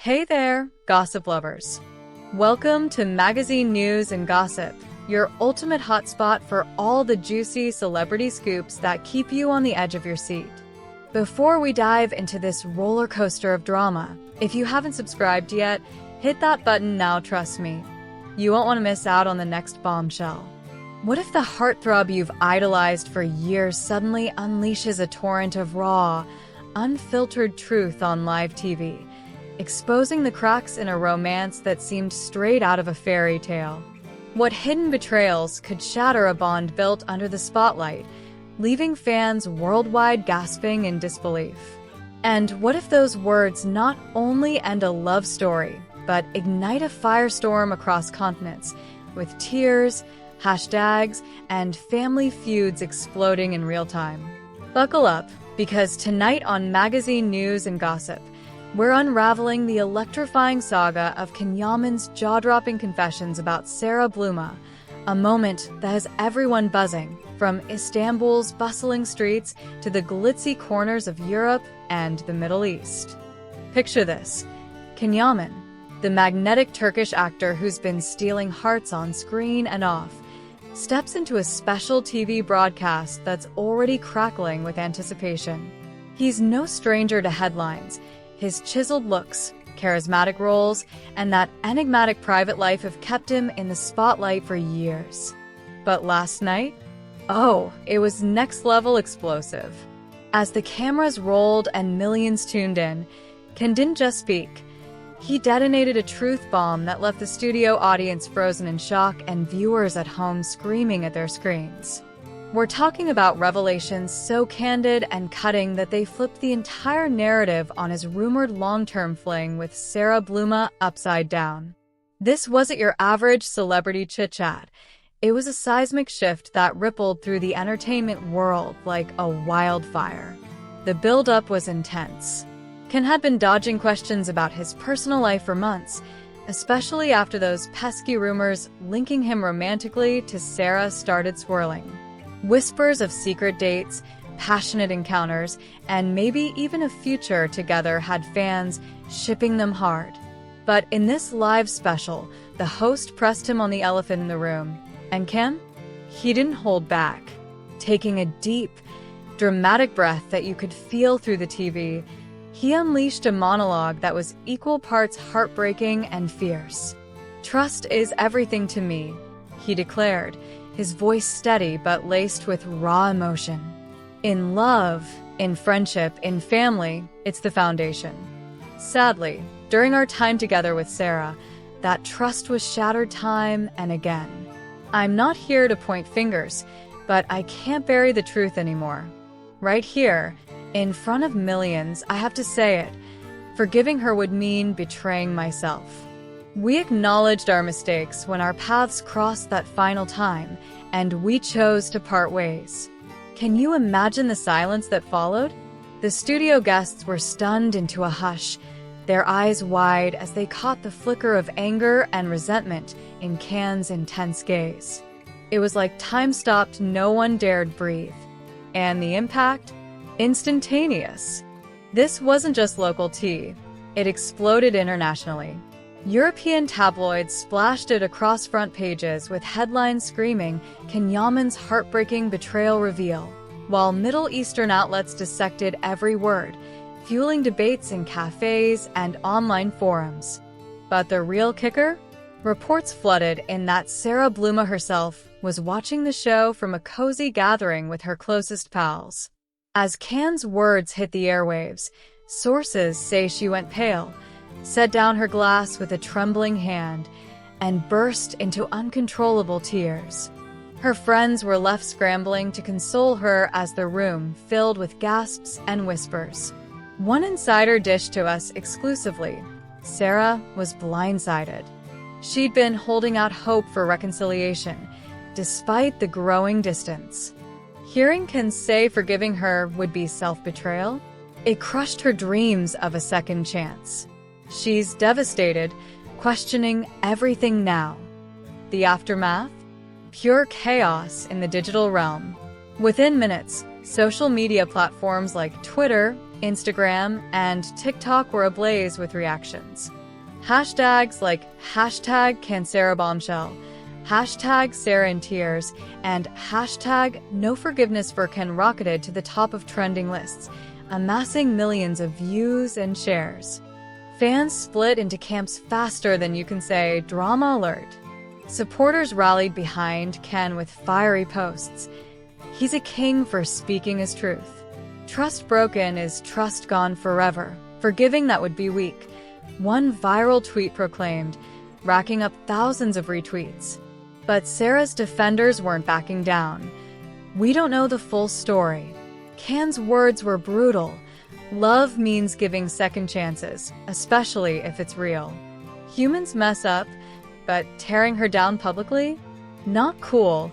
Hey there, gossip lovers. Welcome to Magazine News and Gossip, your ultimate hotspot for all the juicy celebrity scoops that keep you on the edge of your seat. Before we dive into this roller coaster of drama, if you haven't subscribed yet, hit that button now, trust me. You won't want to miss out on the next bombshell. What if the heartthrob you've idolized for years suddenly unleashes a torrent of raw, unfiltered truth on live TV, exposing the cracks in a romance that seemed straight out of a fairy tale? What hidden betrayals could shatter a bond built under the spotlight, leaving fans worldwide gasping in disbelief? And what if those words not only end a love story, but ignite a firestorm across continents, with tears, hashtags, and family feuds exploding in real time? Buckle up, because tonight on Magazine News and Gossip, we're unraveling the electrifying saga of Yaman's jaw-dropping confessions about Sara Bluma, a moment that has everyone buzzing, from Istanbul's bustling streets to the glitzy corners of Europe and the Middle East. Picture this: Yaman, the magnetic Turkish actor who's been stealing hearts on screen and off, steps into a special TV broadcast that's already crackling with anticipation. He's no stranger to headlines. His chiseled looks, charismatic roles, and that enigmatic private life have kept him in the spotlight for years. But last night? Oh, it was next-level explosive. As the cameras rolled and millions tuned in, Ken didn't just speak. He detonated a truth bomb that left the studio audience frozen in shock and viewers at home screaming at their screens. We're talking about revelations so candid and cutting that they flipped the entire narrative on his rumored long-term fling with Sara Bluma upside down. This wasn't your average celebrity chit-chat. It was a seismic shift that rippled through the entertainment world like a wildfire. The build-up was intense. Ken had been dodging questions about his personal life for months, especially after those pesky rumors linking him romantically to Sara started swirling. Whispers of secret dates, passionate encounters, and maybe even a future together had fans shipping them hard. But in this live special, the host pressed him on the elephant in the room. And Ken? He didn't hold back. Taking a deep, dramatic breath that you could feel through the TV, he unleashed a monologue that was equal parts heartbreaking and fierce. "Trust is everything to me," he declared, his voice steady but laced with raw emotion. "In love, in friendship, in family, it's the foundation. Sadly, during our time together with Sara, that trust was shattered time and again. I'm not here to point fingers, but I can't bury the truth anymore. Right here, in front of millions, I have to say it. Forgiving her would mean betraying myself. We acknowledged our mistakes when our paths crossed that final time, and we chose to part ways." Can you imagine the silence that followed? The studio guests were stunned into a hush, their eyes wide as they caught the flicker of anger and resentment in Ken's intense gaze. It was like time stopped, no one dared breathe. And the impact? Instantaneous. This wasn't just local tea. It exploded internationally. European tabloids splashed it across front pages with headlines screaming Yaman's heartbreaking betrayal reveal, while Middle Eastern outlets dissected every word, fueling debates in cafes and online forums. But the real kicker? Reports flooded in that Sara Bluma herself was watching the show from a cozy gathering with her closest pals. As Ken's words hit the airwaves, sources say she went pale, set down her glass with a trembling hand, and burst into uncontrollable tears. Her friends were left scrambling to console her as the room filled with gasps and whispers. One insider dished to us exclusively: Sara was blindsided. She'd been holding out hope for reconciliation, despite the growing distance. Hearing Ken say forgiving her would be self-betrayal, it crushed her dreams of a second chance. She's devastated, questioning everything now. The aftermath? Pure chaos in the digital realm. Within minutes, Social media platforms like Twitter, Instagram, and TikTok were ablaze with reactions. Hashtags like #CanSaraBombshell, #SaraInTears, and #NoForgivenessForKen rocketed to the top of trending lists, amassing millions of views and shares. Fans split into camps faster than you can say drama alert. Supporters rallied behind Ken with fiery posts. He's a king for speaking his truth. Trust broken is trust gone forever. Forgiving that would be weak. One viral tweet proclaimed, racking up thousands of retweets. But Sara's defenders weren't backing down. We don't know the full story. Can's words were brutal. Love means giving second chances, especially if it's real. Humans mess up, but tearing her down publicly? Not cool,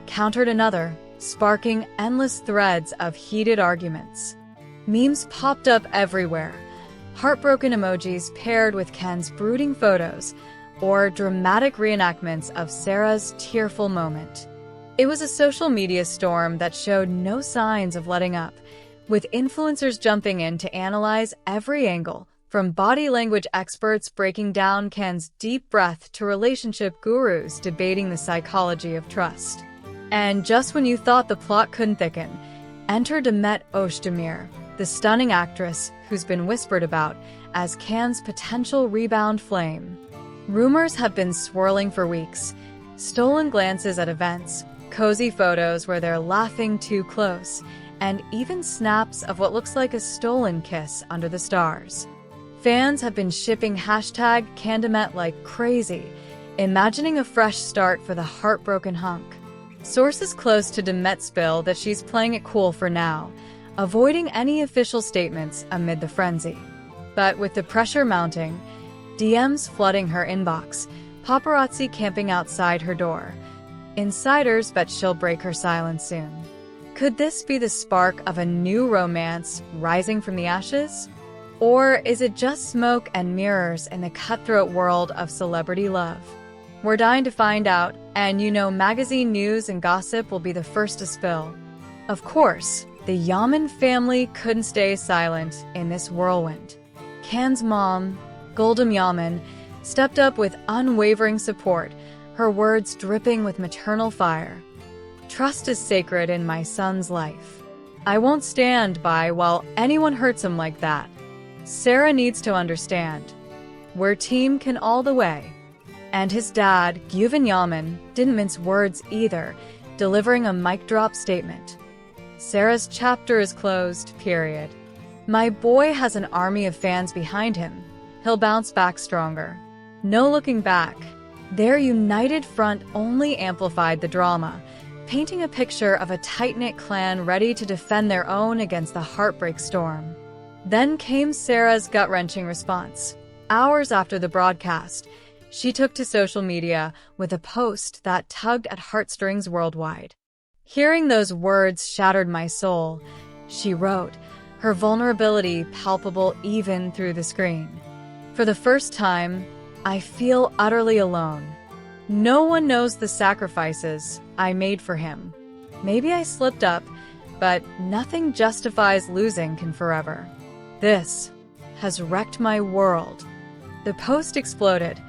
countered another, sparking endless threads of heated arguments. Memes popped up everywhere. Heartbroken emojis paired with Ken's brooding photos, or dramatic reenactments of Sara's tearful moment. It was a social media storm that showed no signs of letting up, with influencers jumping in to analyze every angle, from body language experts breaking down Ken's deep breath to relationship gurus debating the psychology of trust. And just when you thought the plot couldn't thicken, enter Demet Özdemir, the stunning actress who's been whispered about as Can's potential rebound flame. Rumors have been swirling for weeks. Stolen glances at events, cozy photos where they're laughing too close, and even snaps of what looks like a stolen kiss under the stars. Fans have been shipping #Candemet like crazy, imagining a fresh start for the heartbroken hunk. Sources close to Demet spill that she's playing it cool for now, avoiding any official statements amid the frenzy. But with the pressure mounting, DMs flooding her inbox, paparazzi camping outside her door, insiders bet she'll break her silence soon. Could this be the spark of a new romance rising from the ashes? Or is it just smoke and mirrors in the cutthroat world of celebrity love? We're dying to find out, and you know magazine news and gossip will be the first to spill. Of course, the Yaman family couldn't stay silent in this whirlwind. Can's mom, Goldem Yaman, stepped up with unwavering support, her words dripping with maternal fire. Trust is sacred in my son's life. I won't stand by while anyone hurts him like that. Sara needs to understand. We're Team Can all the way. And his dad, Güven Yaman, didn't mince words either, delivering a mic drop statement. Sara's chapter is closed, period. My boy has an army of fans behind him. He'll bounce back stronger. No looking back. Their united front only amplified the drama, painting a picture of a tight-knit clan ready to defend their own against the heartbreak storm. Then came Sara's gut-wrenching response. Hours after the broadcast, she took to social media with a post that tugged at heartstrings worldwide. Hearing those words shattered my soul, she wrote, her vulnerability palpable even through the screen. For the first time, I feel utterly alone. No one knows the sacrifices I made for him. Maybe I slipped up, but nothing justifies losing Can forever. This has wrecked my world. The post exploded.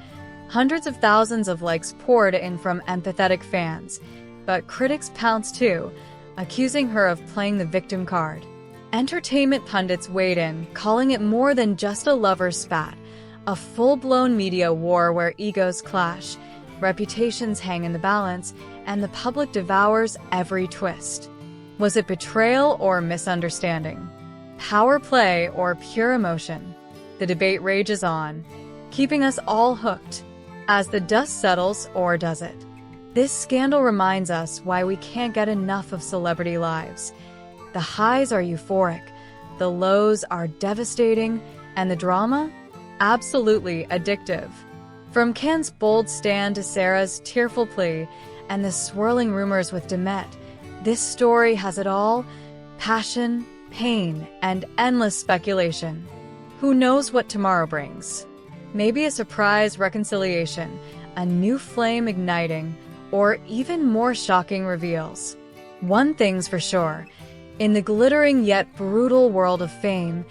Hundreds of thousands of likes poured in from empathetic fans, but critics pounced too, accusing her of playing the victim card. Entertainment pundits weighed in, calling it more than just a lover's spat, a full-blown media war where egos clash, reputations hang in the balance, and the public devours every twist. Was it betrayal or misunderstanding? Power play or pure emotion? The debate rages on, keeping us all hooked. As the dust settles, or does it? This scandal reminds us why we can't get enough of celebrity lives. The highs are euphoric, the lows are devastating, and the drama? Absolutely addictive. From Ken's bold stand to Sara's tearful plea, and the swirling rumors with Demet, this story has it all: passion, pain, and endless speculation. Who knows what tomorrow brings? Maybe a surprise reconciliation, a new flame igniting, or even more shocking reveals. One thing's for sure, In the glittering yet brutal world of fame,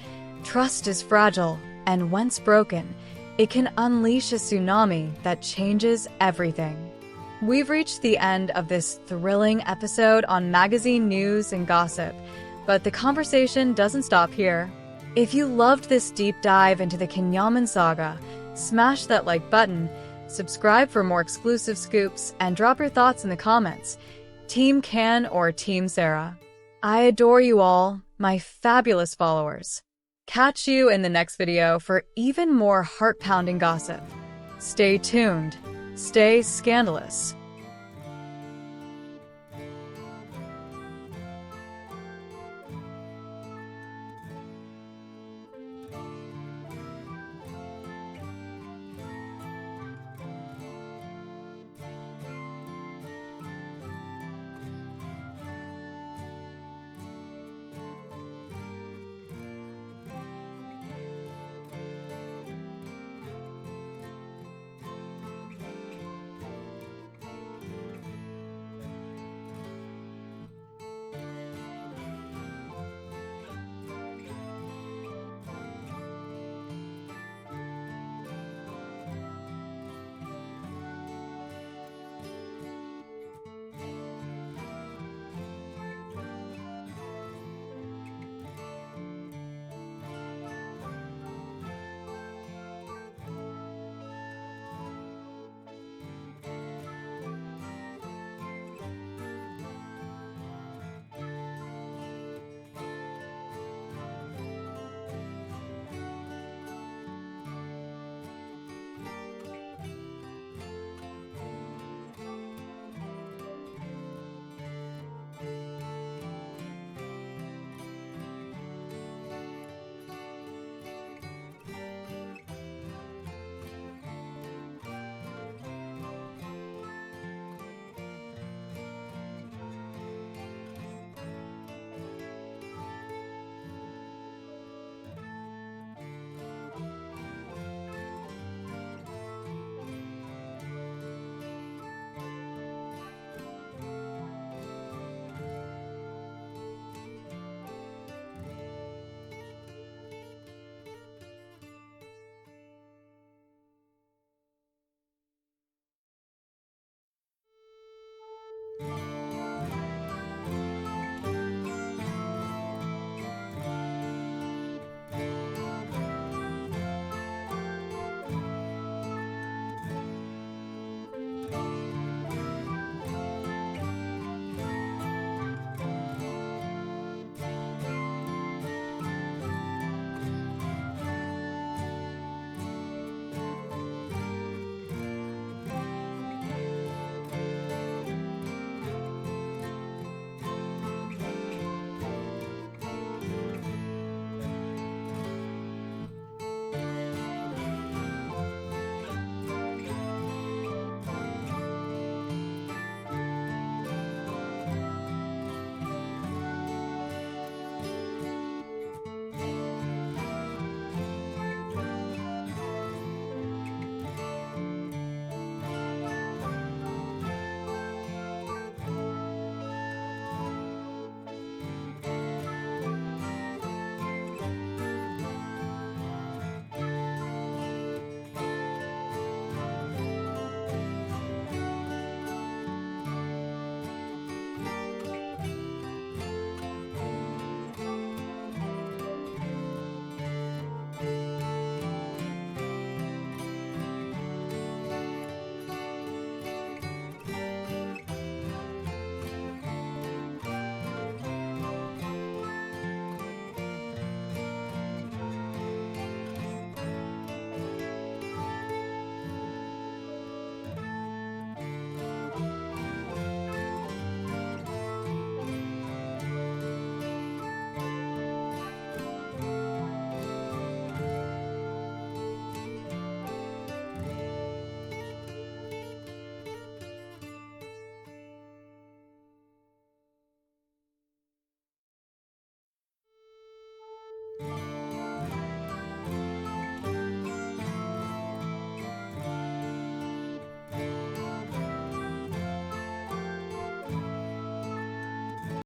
trust is fragile, and once broken, it can unleash a tsunami that changes everything. We've reached the end of this thrilling episode on magazine news and gossip, but the conversation doesn't stop here. If you loved this deep dive into the Yaman saga, smash that like button, subscribe for more exclusive scoops, and drop your thoughts in the comments. Team Can or Team Sara? I adore you all, my fabulous followers. Catch you in the next video for even more heart-pounding gossip. Stay tuned. Stay scandalous.